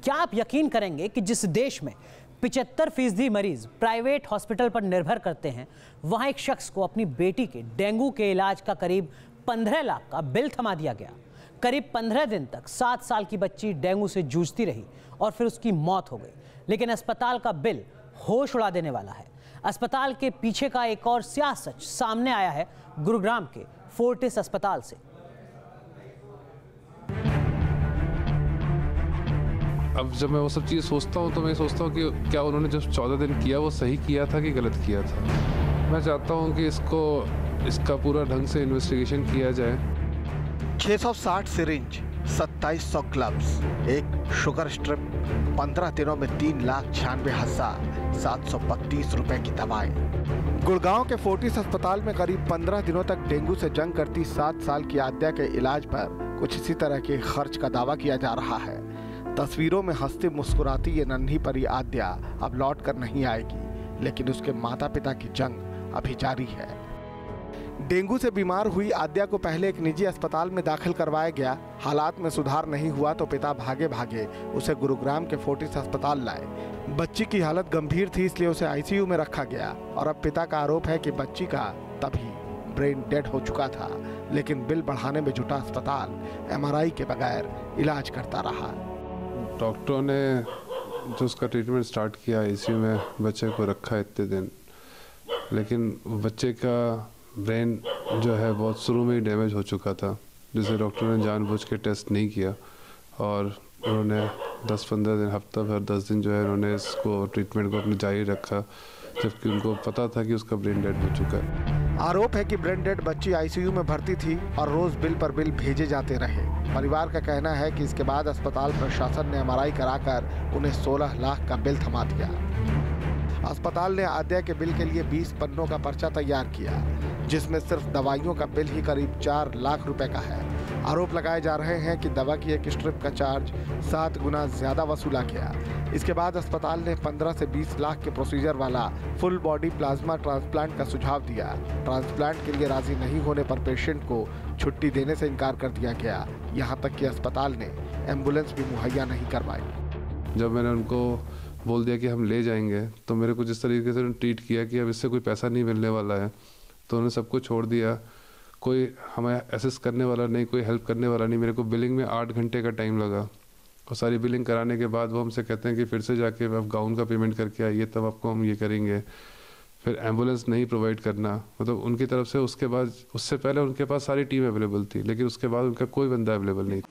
क्या आप यकीन करेंगे कि जिस देश में 75% मरीज प्राइवेट हॉस्पिटल पर निर्भर करते हैं, वहां एक शख्स को अपनी बेटी के डेंगू के इलाज का करीब 15 लाख का बिल थमा दिया गया। करीब 15 दिन तक 7 साल की बच्ची डेंगू से जूझती रही और फिर उसकी मौत हो गई। लेकिन अस्पताल का बिल होश उड़ा देने वाला है। अस्पताल के पीछे का एक और स्याह सच सामने आया है गुरुग्राम के फोर्टिस अस्पताल से। अब जब मैं वो सब चीज़ सोचता हूँ तो मैं सोचता हूँ कि क्या उन्होंने जो 14 दिन किया वो सही किया था कि गलत किया था। मैं चाहता हूँ कि इसका पूरा ढंग से इन्वेस्टिगेशन किया जाए। 660 सिरिंज, 2700 ग्लव्स, एक शुगर स्ट्रिप, 15 दिनों में 3,96,732 रुपए की दवाएं। गुड़गांव के फोर्टिस अस्पताल में करीब 15 दिनों तक डेंगू से जंग करती 7 साल की आद्या के इलाज पर कुछ इसी तरह के खर्च का दावा किया जा रहा है। तस्वीरों में हंसती मुस्कुराती ये नन्ही परी आद्या अब लौट कर नहीं आएगी, लेकिन उसके माता पिता की जंग अभी जारी है। डेंगू से बीमार हुई आद्या को पहले एक निजी अस्पताल में दाखिल करवाया गया। हालात में सुधार नहीं हुआ तो पिता भागे भागे उसे गुरुग्राम के फोर्टिस अस्पताल लाए। बच्ची की हालत गंभीर थी, इसलिए उसे आईसीयू में रखा गया और अब पिता का आरोप है कि बच्ची का तभी ब्रेन डेड हो चुका था, लेकिन बिल बढ़ाने में जुटा अस्पताल एमआरआई के बगैर इलाज करता रहा। डॉक्टरों ने जो उसका ट्रीटमेंट स्टार्ट किया, आईसीयू में बच्चे को रखा इतने दिन, लेकिन बच्चे का ब्रेन जो है बहुत शुरू में ही डैमेज हो चुका था, जिसे डॉक्टरों ने जानबूझ के टेस्ट नहीं किया और उन्होंने 10-15 दिन, हफ्ता भर 10 दिन जो है उन्होंने इसको ट्रीटमेंट को अपने जारी रखा, जबकि उनको पता था कि उसका ब्रेन डेड हो चुका है। आरोप है कि ब्रेन डेड बच्ची आईसीयू में भर्ती थी और रोज बिल पर बिल भेजे जाते रहे। परिवार का कहना है कि इसके बाद अस्पताल प्रशासन ने एमआरआई कराकर उन्हें 16 लाख का बिल थमा दिया। अस्पताल ने आद्या के बिल के लिए 20 पन्नों का पर्चा तैयार किया, जिसमें सिर्फ दवाइयों का बिल ही करीब 4 लाख रुपए का है। आरोप लगाए जा रहे हैं कि दवा की एक स्ट्रिप का चार्ज 7 गुना ज्यादा वसूला गया। इसके बाद अस्पताल ने 15 से 20 लाख के प्रोसीजर वाला फुल बॉडी प्लाज्मा ट्रांसप्लांट का सुझाव दिया। ट्रांसप्लांट के लिए राजी नहीं होने पर पेशेंट को छुट्टी देने से इनकार कर दिया गया। यहाँ तक कि अस्पताल ने एम्बुलेंस भी मुहैया नहीं करवाई। जब मैंने उनको बोल दिया कि हम ले जाएंगे, तो मेरे को जिस तरीके से ट्रीट किया कि अब इससे कोई पैसा नहीं मिलने वाला है, तो उन्होंने सब कुछ छोड़ दिया। कोई हमें असिस्ट करने वाला नहीं, कोई हेल्प करने वाला नहीं। मेरे को बिलिंग में 8 घंटे का टाइम लगा और सारी बिलिंग कराने के बाद वो हमसे कहते हैं कि फिर से जाके आप गाउन का पेमेंट करके आइए, तब आपको हम ये करेंगे। फिर एम्बुलेंस नहीं प्रोवाइड करना, मतलब उनकी तरफ से। उसके बाद, उससे पहले उनके पास सारी टीम अवेलेबल थी, लेकिन उसके बाद उनका कोई बंदा अवेलेबल नहीं था।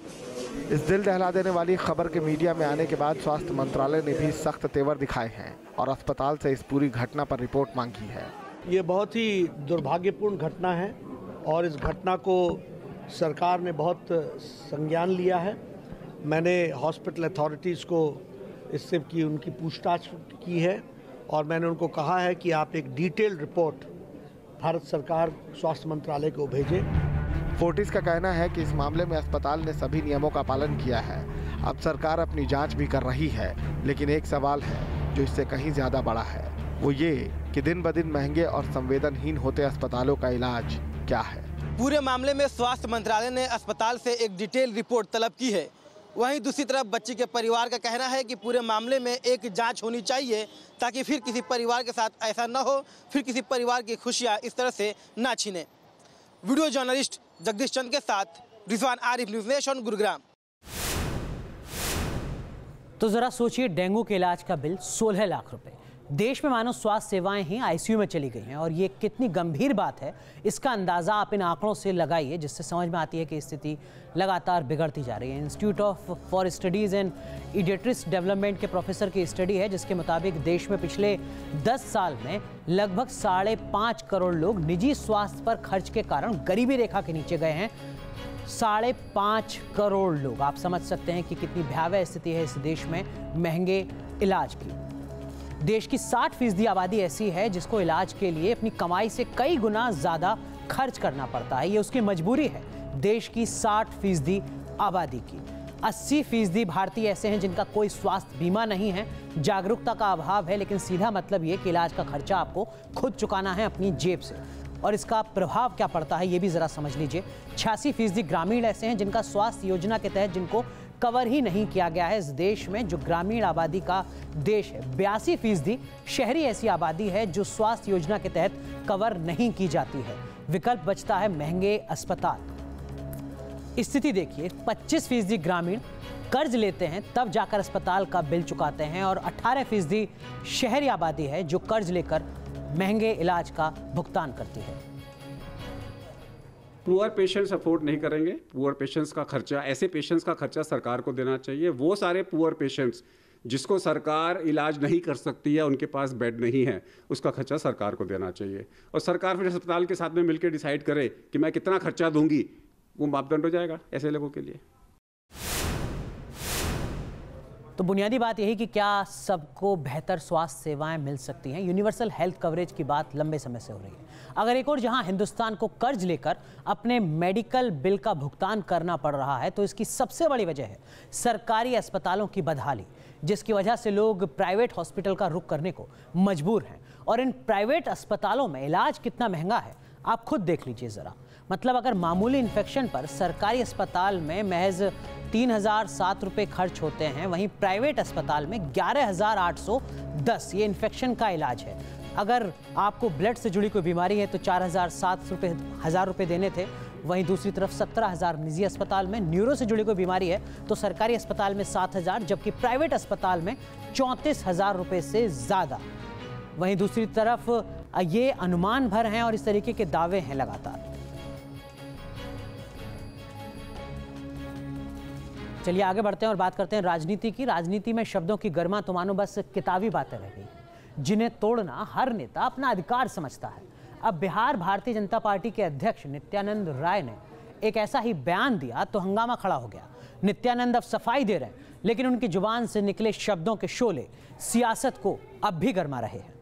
इस दिल दहला देने वाली खबर के मीडिया में आने के बाद स्वास्थ्य मंत्रालय ने भी सख्त तेवर दिखाए हैं और अस्पताल से इस पूरी घटना पर रिपोर्ट मांगी है। ये बहुत ही दुर्भाग्यपूर्ण घटना है और इस घटना को सरकार ने बहुत संज्ञान लिया है। मैंने हॉस्पिटल अथॉरिटीज़ को इससे की उनकी पूछताछ की है और मैंने उनको कहा है कि आप एक डिटेल्ड रिपोर्ट भारत सरकार स्वास्थ्य मंत्रालय को भेजें। फोर्टिस का कहना है कि इस मामले में अस्पताल ने सभी नियमों का पालन किया है। अब सरकार अपनी जांच भी कर रही है, लेकिन एक सवाल है जो इससे कहीं ज़्यादा बड़ा है, वो ये कि दिन ब दिन महंगे और संवेदनहीन होते अस्पतालों का इलाज क्या है। पूरे मामले में स्वास्थ्य मंत्रालय ने अस्पताल से एक डिटेल रिपोर्ट तलब की है। वहीं दूसरी तरफ बच्ची के परिवार का कहना है कि पूरे मामले में एक जांच होनी चाहिए, ताकि फिर किसी परिवार के साथ ऐसा न हो, फिर किसी परिवार की खुशियां इस तरह से ना छीने। वीडियो जर्नलिस्ट जगदीश चंद के साथ रिजवान आरिफ, न्यूज़ नेशन, गुरुग्राम। तो जरा सोचिए, डेंगू के इलाज का बिल 16 लाख रुपए। देश में मानो स्वास्थ्य सेवाएं ही आईसीयू में चली गई हैं और ये कितनी गंभीर बात है, इसका अंदाज़ा आप इन आंकड़ों से लगाइए, जिससे समझ में आती है कि स्थिति लगातार बिगड़ती जा रही है। इंस्टीट्यूट फॉर स्टडीज़ एंड इडियट्रिक्स डेवलपमेंट के प्रोफेसर की स्टडी है, जिसके मुताबिक देश में पिछले 10 साल में लगभग 5.5 करोड़ लोग निजी स्वास्थ्य पर खर्च के कारण गरीबी रेखा के नीचे गए हैं। 5.5 करोड़ लोग, आप समझ सकते हैं कि कितनी भयावह स्थिति है इस देश में महंगे इलाज की। देश की 60% आबादी ऐसी है जिसको इलाज के लिए अपनी कमाई से कई गुना ज़्यादा खर्च करना पड़ता है। ये उसकी मजबूरी है। देश की 60% आबादी की 80% भारतीय ऐसे हैं जिनका कोई स्वास्थ्य बीमा नहीं है। जागरूकता का अभाव है, लेकिन सीधा मतलब ये कि इलाज का खर्चा आपको खुद चुकाना है अपनी जेब से। और इसका प्रभाव क्या पड़ता है ये भी ज़रा समझ लीजिए। 86% ग्रामीण ऐसे हैं जिनका स्वास्थ्य योजना के तहत जिनको कवर ही नहीं किया गया है। इस देश में जो ग्रामीण आबादी का देश है, 82% शहरी ऐसी आबादी है जो स्वास्थ्य योजना के तहत कवर नहीं की जाती है। विकल्प बचता है महंगे अस्पताल। स्थिति देखिए, 25% ग्रामीण कर्ज लेते हैं तब जाकर अस्पताल का बिल चुकाते हैं और 18% शहरी आबादी है जो कर्ज लेकर महंगे इलाज का भुगतान करती है। पुअर पेशेंट्स अफोर्ड नहीं करेंगे। पुअर पेशेंट्स का खर्चा, ऐसे पेशेंट्स का खर्चा सरकार को देना चाहिए। वो सारे पुअर पेशेंट्स जिसको सरकार इलाज नहीं कर सकती है, उनके पास बेड नहीं है, उसका खर्चा सरकार को देना चाहिए। और सरकार फिर अस्पताल के साथ में मिलकर डिसाइड करे कि मैं कितना खर्चा दूंगी, वो मापदंड हो जाएगा ऐसे लोगों के लिए। तो बुनियादी बात यही कि क्या सबको बेहतर स्वास्थ्य सेवाएं मिल सकती हैं। यूनिवर्सल हेल्थ कवरेज की बात लंबे समय से हो रही है। अगर एक और जहां हिंदुस्तान को कर्ज लेकर अपने मेडिकल बिल का भुगतान करना पड़ रहा है, तो इसकी सबसे बड़ी वजह है सरकारी अस्पतालों की बदहाली, जिसकी वजह से लोग प्राइवेट हॉस्पिटल का रुख करने को मजबूर हैं। और इन प्राइवेट अस्पतालों में इलाज कितना महंगा है आप खुद देख लीजिए ज़रा। मतलब अगर मामूली इन्फेक्शन पर सरकारी अस्पताल में महज 3007 रुपये खर्च होते हैं, वहीं प्राइवेट अस्पताल में 11,810 ये इन्फेक्शन का इलाज है। अगर आपको ब्लड से जुड़ी कोई बीमारी है तो 4,007 रुपये देने थे। वहीं दूसरी तरफ 17,000 निजी अस्पताल में। न्यूरो से जुड़ी कोई बीमारी है तो सरकारी अस्पताल में 7,000, जबकि प्राइवेट अस्पताल में 34,000 रुपये से ज़्यादा। वहीं दूसरी तरफ ये अनुमान भर हैं और इस तरीके के दावे हैं लगातार। चलिए आगे बढ़ते हैं और बात करते हैं राजनीति की। राजनीति में शब्दों की गर्मा तो मानो बस किताबी बातें रह गई, जिन्हें तोड़ना हर नेता अपना अधिकार समझता है। अब बिहार भारतीय जनता पार्टी के अध्यक्ष नित्यानंद राय ने एक ऐसा ही बयान दिया तो हंगामा खड़ा हो गया। नित्यानंद अब सफाई दे रहे हैं, लेकिन उनकी जुबान से निकले शब्दों के शोले सियासत को अब भी गरमा रहे हैं।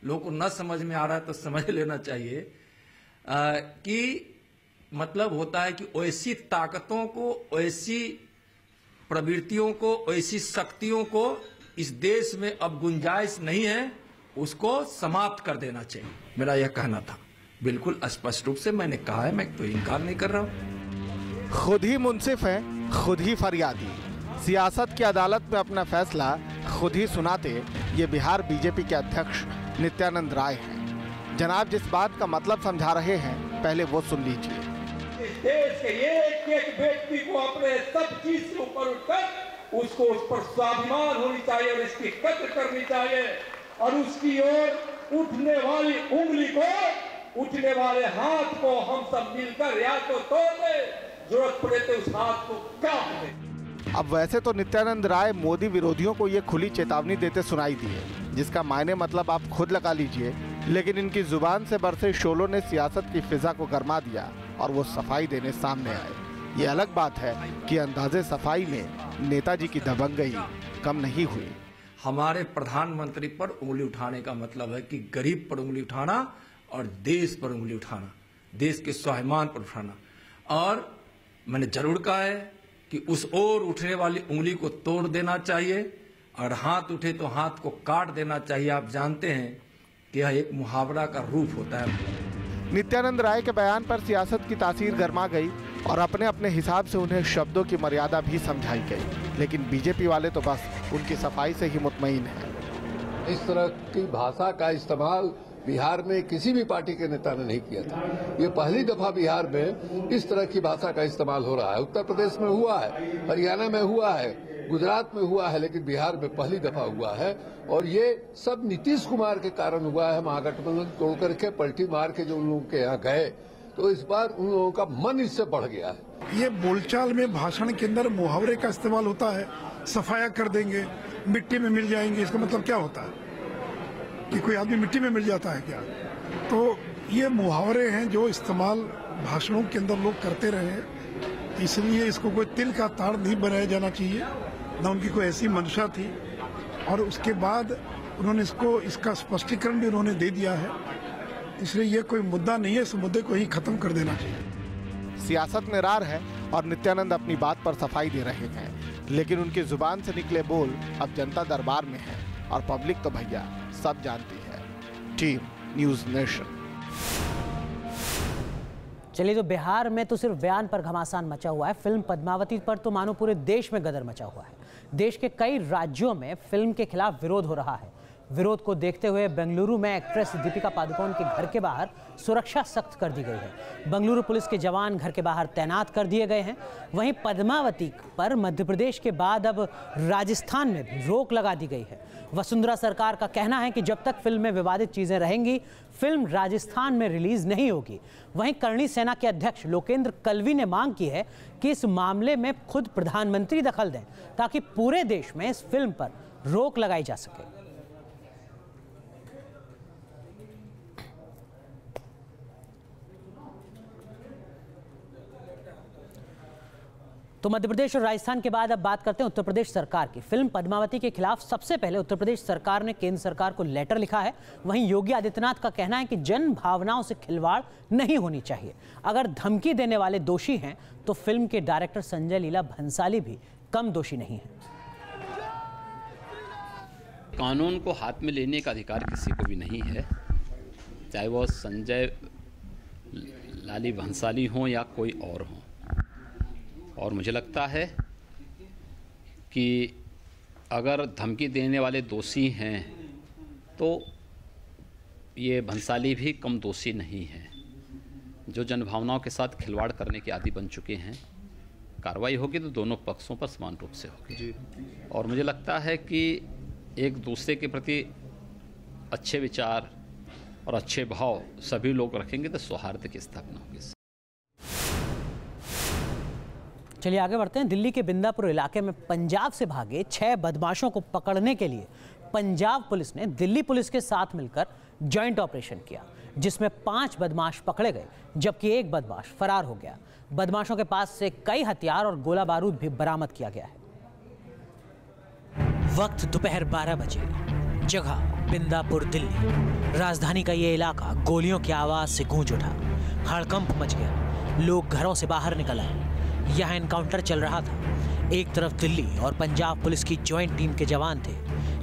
लोगों को न समझ में आ रहा है तो समझ लेना चाहिए कि मतलब होता है कि ऐसी ताकतों को, ऐसी प्रवृत्तियों को, ऐसी शक्तियों को इस देश में अब गुंजाइश नहीं है, उसको समाप्त कर देना चाहिए। मेरा यह कहना था, बिल्कुल स्पष्ट रूप से मैंने कहा है, मैं तो इनकार नहीं कर रहा हूं। खुद ही मुंसिफ है, खुद ही फरियादी। सियासत की अदालत में अपना फैसला खुद ही सुनाते ये बिहार बीजेपी के अध्यक्ष नित्यानंद राय हैं। जनाब जिस बात का मतलब समझा रहे हैं, पहले वो सुन लीजिए। देश के एक एक व्यक्ति को अपने सब चीज के ऊपर उठकर उसको उस पर स्वाभिमान होनी चाहिए और इसकी कद्र करनी चाहिए, और उसकी ओर उठने वाली उंगली को, उठने वाले हाथ को हम सब मिलकर या तो तोड़ दे, जरूरत पड़े तो उस हाथ को काट दे। अब वैसे तो नित्यानंद राय मोदी विरोधियों को ये खुली चेतावनी देते सुनाई दिए, जिसका मायने मतलब आप खुद लगा लीजिए, लेकिन इनकी जुबान से बरसे शोलों ने सियासत की फिजा को गरमा दिया और वो सफाई देने सामने आए। ये अलग बात है कि अंदाजे सफाई में नेताजी की दबंगई कम नहीं हुई। हमारे प्रधानमंत्री पर उंगली उठाने का मतलब है कि गरीब पर उंगली उठाना और देश पर उंगली उठाना, देश के स्वाभिमान पर उठाना। और मैंने जरूर कहा है कि उस ओर उठने वाली उंगली को तोड़ देना चाहिए और हाथ उठे तो हाथ को काट देना चाहिए। आप जानते हैं कि यह एक मुहावरा का रूप होता है। नित्यानंद राय के बयान पर सियासत की तासीर गरमा गई और अपने अपने हिसाब से उन्हें शब्दों की मर्यादा भी समझाई गई, लेकिन बीजेपी वाले तो बस उनकी सफाई से ही मुतमईन हैं। इस तरह की भाषा का इस्तेमाल बिहार में किसी भी पार्टी के नेता ने नहीं किया था। ये पहली दफा बिहार में इस तरह की भाषा का इस्तेमाल हो रहा है। उत्तर प्रदेश में हुआ है, हरियाणा में हुआ है, गुजरात में हुआ है, लेकिन बिहार में पहली दफा हुआ है। और ये सब नीतीश कुमार के कारण हुआ है। महागठबंधन तोड़ करके पलटी मार के जो उन लोगों के यहाँ गए, तो इस बार उन लोगों का मन इससे बढ़ गया है। ये बोलचाल में, भाषण के अंदर मुहावरे का इस्तेमाल होता है। सफाया कर देंगे, मिट्टी में मिल जाएंगे, इसका मतलब क्या होता है कि कोई आदमी मिट्टी में मिल जाता है क्या? तो ये मुहावरे हैं जो इस्तेमाल भाषणों के अंदर लोग करते रहे हैं, इसलिए इसको कोई तिल का ताड़ नहीं बनाया जाना चाहिए, न उनकी कोई ऐसी मंशा थी। और उसके बाद उन्होंने इसका स्पष्टीकरण भी उन्होंने दे दिया है, इसलिए ये कोई मुद्दा नहीं है, इस मुद्दे को ही खत्म कर देना चाहिए। सियासत में रार है और नित्यानंद अपनी बात पर सफाई दे रहे हैं, लेकिन उनकी जुबान से निकले बोल अब जनता दरबार में है और पब्लिक तो भैया सब जानती है। Team news nation. चलिए, तो बिहार में तो सिर्फ बयान पर घमासान मचा हुआ है, फिल्म पद्मावती पर तो मानो पूरे देश में गदर मचा हुआ है। देश के कई राज्यों में फिल्म के खिलाफ विरोध हो रहा है। विरोध को देखते हुए बेंगलुरु में एक्ट्रेस दीपिका पादुकोण के घर के बाहर सुरक्षा सख्त कर दी गई है। बेंगलुरु पुलिस के जवान घर के बाहर तैनात कर दिए गए हैं। वहीं पद्मावती पर मध्य प्रदेश के बाद अब राजस्थान में भी रोक लगा दी गई है। वसुंधरा सरकार का कहना है कि जब तक फिल्म में विवादित चीजें रहेंगी, फिल्म राजस्थान में रिलीज नहीं होगी। वहीं करणी सेना के अध्यक्ष लोकेंद्र कलवी ने मांग की है कि इस मामले में खुद प्रधानमंत्री दखल दें ताकि पूरे देश में इस फिल्म पर रोक लगाई जा सके। तो मध्य प्रदेश और राजस्थान के बाद अब बात करते हैं उत्तर प्रदेश सरकार की। फिल्म पद्मावती के खिलाफ सबसे पहले उत्तर प्रदेश सरकार ने केंद्र सरकार को लेटर लिखा है। वहीं योगी आदित्यनाथ का कहना है कि जन भावनाओं से खिलवाड़ नहीं होनी चाहिए। अगर धमकी देने वाले दोषी हैं तो फिल्म के डायरेक्टर संजय लीला भंसाली भी कम दोषी नहीं है। कानून को हाथ में लेने का अधिकार किसी को भी नहीं है, चाहे वो संजय लाली भंसाली हो या कोई और हो। और मुझे लगता है कि अगर धमकी देने वाले दोषी हैं तो ये भंसाली भी कम दोषी नहीं है। जो जनभावनाओं के साथ खिलवाड़ करने के आदी बन चुके हैं, कार्रवाई होगी तो दोनों पक्षों पर समान रूप से होगी। और मुझे लगता है कि एक दूसरे के प्रति अच्छे विचार और अच्छे भाव सभी लोग रखेंगे तो सौहार्द की स्थापना होगी। चलिए आगे बढ़ते हैं। दिल्ली के बिंदापुर इलाके में पंजाब से भागे 6 बदमाशों को पकड़ने के लिए पंजाब पुलिस ने दिल्ली पुलिस के साथ मिलकर जॉइंट ऑपरेशन किया, जिसमें 5 बदमाश पकड़े गए जबकि 1 बदमाश फरार हो गया। बदमाशों के पास से कई हथियार और गोला बारूद भी बरामद किया गया है। वक्त दोपहर 12 बजे, जगह बिंदापुर दिल्ली। राजधानी का ये इलाका गोलियों की आवाज से गूंज उठा, हड़कंप मच गया। लोग घरों से बाहर निकल आए। यहाँ एनकाउंटर चल रहा था। एक तरफ दिल्ली और पंजाब पुलिस की ज्वाइंट टीम के जवान थे,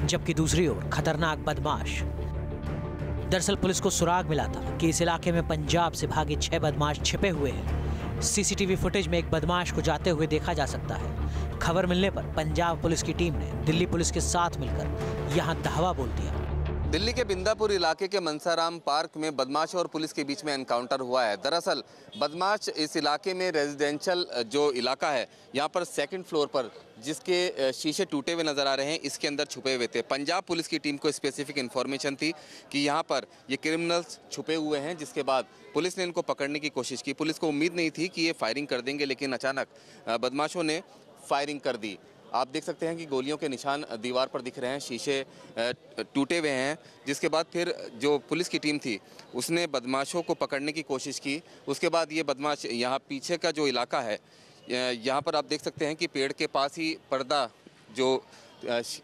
जबकि दूसरी ओर खतरनाक बदमाश। दरअसल पुलिस को सुराग मिला था कि इस इलाके में पंजाब से भागे 6 बदमाश छिपे हुए हैं। सीसीटीवी फुटेज में एक बदमाश को जाते हुए देखा जा सकता है। खबर मिलने पर पंजाब पुलिस की टीम ने दिल्ली पुलिस के साथ मिलकर यहाँ धावा बोल दिया। दिल्ली के बिंदापुर इलाके के मनसाराम पार्क में बदमाश और पुलिस के बीच में एनकाउंटर हुआ है। दरअसल बदमाश इस इलाके में रेजिडेंशियल जो इलाका है, यहाँ पर 2nd फ्लोर पर जिसके शीशे टूटे हुए नजर आ रहे हैं, इसके अंदर छुपे हुए थे। पंजाब पुलिस की टीम को स्पेसिफिक इन्फॉर्मेशन थी कि यहाँ पर ये क्रिमिनल्स छुपे हुए हैं, जिसके बाद पुलिस ने इनको पकड़ने की कोशिश की। पुलिस को उम्मीद नहीं थी कि ये फायरिंग कर देंगे, लेकिन अचानक बदमाशों ने फायरिंग कर दी। आप देख सकते हैं कि गोलियों के निशान दीवार पर दिख रहे हैं, शीशे टूटे हुए हैं। जिसके बाद फिर जो पुलिस की टीम थी उसने बदमाशों को पकड़ने की कोशिश की। उसके बाद ये बदमाश यहाँ पीछे का जो इलाका है, यहाँ पर आप देख सकते हैं कि पेड़ के पास ही पर्दा, जो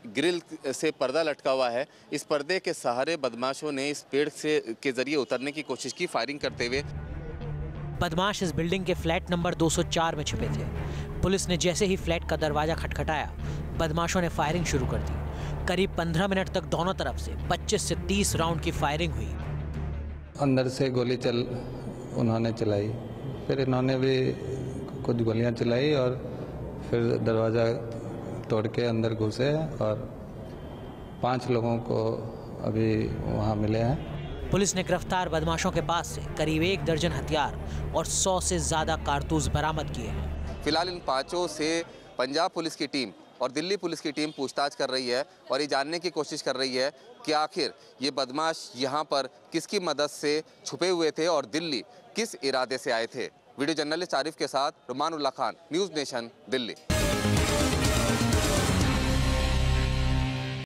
ग्रिल से पर्दा लटका हुआ है, इस पर्दे के सहारे बदमाशों ने इस पेड़ से के जरिए उतरने की कोशिश की, फायरिंग करते हुए। बदमाश इस बिल्डिंग के फ्लैट नंबर 204 में छिपे थे। पुलिस ने जैसे ही फ्लैट का दरवाजा खटखटाया, बदमाशों ने फायरिंग शुरू कर दी। करीब 15 मिनट तक दोनों तरफ से 25 से 30 राउंड की फायरिंग हुई। अंदर से गोली उन्होंने चलाई, फिर इन्होंने भी कुछ गोलियां चलाई और फिर दरवाज़ा तोड़ के अंदर घुसे और 5 लोगों को अभी वहाँ मिले हैं। पुलिस ने गिरफ्तार बदमाशों के पास से करीब 1 दर्जन हथियार और 100 से ज़्यादा कारतूस बरामद किए हैं। फिलहाल इन 5 से पंजाब पुलिस की टीम और दिल्ली पुलिस की टीम पूछताछ कर रही है और ये जानने की कोशिश कर रही है कि आखिर ये बदमाश यहाँ पर किसकी मदद से छुपे हुए थे और दिल्ली किस इरादे से आए थे। वीडियो जर्नलिस्ट आरिफ के साथ रुमान उल्लाह खान, न्यूज़ नेशन, दिल्ली।